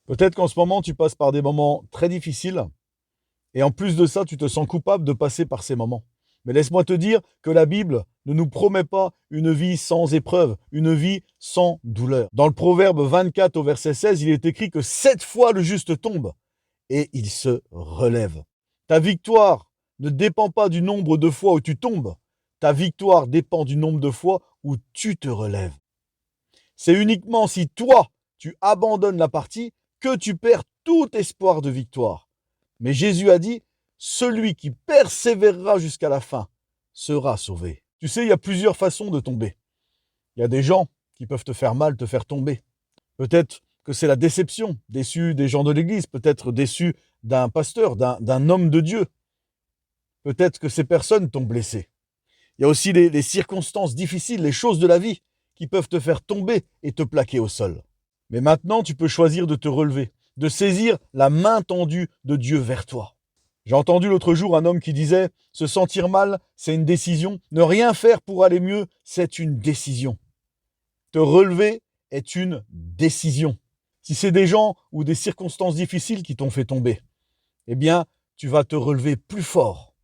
Peut-être qu'en ce moment, tu passes par des moments très difficiles et en plus de ça, tu te sens coupable de passer par ces moments. Mais laisse-moi te dire que la Bible ne nous promet pas une vie sans épreuve, une vie sans douleur. Dans le Proverbe 24 au verset 16, il est écrit que 7 fois le juste tombe et il se relève. Ta victoire ne dépend pas du nombre de fois où tu tombes. Ta victoire dépend du nombre de fois où tu te relèves. C'est uniquement si toi, tu abandonnes la partie que tu perds tout espoir de victoire. Mais Jésus a dit, celui qui persévérera jusqu'à la fin sera sauvé. Tu sais, il y a plusieurs façons de tomber. Il y a des gens qui peuvent te faire mal, te faire tomber. Peut-être que c'est la déception, déçu des gens de l'Église, peut-être déçu d'un pasteur, d'un homme de Dieu. Peut-être que ces personnes t'ont blessé. Il y a aussi les circonstances difficiles, les choses de la vie qui peuvent te faire tomber et te plaquer au sol. Mais maintenant, tu peux choisir de te relever, de saisir la main tendue de Dieu vers toi. J'ai entendu l'autre jour un homme qui disait, se sentir mal, c'est une décision. Ne rien faire pour aller mieux, c'est une décision. Te relever est une décision. Si c'est des gens ou des circonstances difficiles qui t'ont fait tomber, eh bien, tu vas te relever plus fort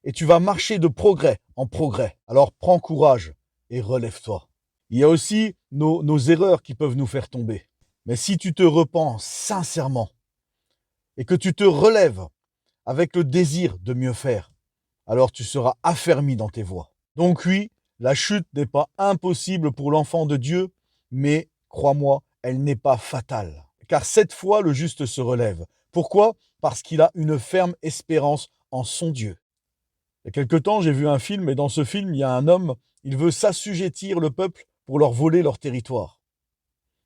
et tu vas marcher de progrès en progrès. Alors prends courage et relève-toi. Il y a aussi nos erreurs qui peuvent nous faire tomber. Mais si tu te repens sincèrement et que tu te relèves avec le désir de mieux faire, alors tu seras affermi dans tes voies. Donc oui, la chute n'est pas impossible pour l'enfant de Dieu, mais crois-moi, elle n'est pas fatale. Car 7 fois, le juste se relève. Pourquoi? Parce qu'il a une ferme espérance en son Dieu. Il y a quelque temps, j'ai vu un film et dans ce film, il y a un homme, il veut s'assujettir le peuple pour leur voler leur territoire.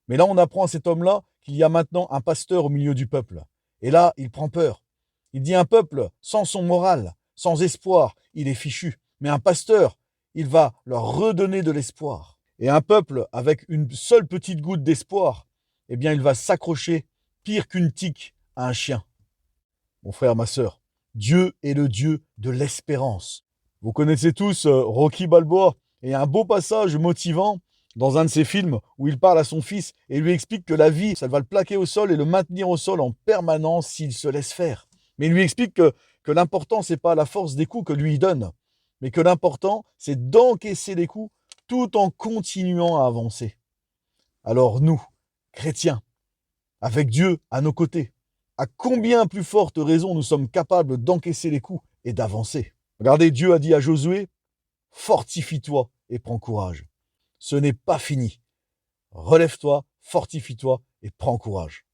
Mais là, on apprend à cet homme-là qu'il y a maintenant un pasteur au milieu du peuple. Et là, il prend peur. Il dit un peuple sans son moral, sans espoir, il est fichu. Mais un pasteur, il va leur redonner de l'espoir. Et un peuple avec une seule petite goutte d'espoir, eh bien, il va s'accrocher pire qu'une tique à un chien. Mon frère, ma sœur, Dieu est le Dieu de l'espérance. Vous connaissez tous Rocky Balboa et un beau passage motivant dans un de ses films où il parle à son fils et lui explique que la vie, ça va le plaquer au sol et le maintenir au sol en permanence s'il se laisse faire. Mais il lui explique que l'important, c'est pas la force des coups que lui donne, mais que l'important, c'est d'encaisser les coups tout en continuant à avancer. Alors nous, chrétiens, avec Dieu à nos côtés, à combien plus forte raison nous sommes capables d'encaisser les coups et d'avancer. Regardez, Dieu a dit à Josué, fortifie-toi et prends courage. Ce n'est pas fini. Relève-toi, fortifie-toi et prends courage.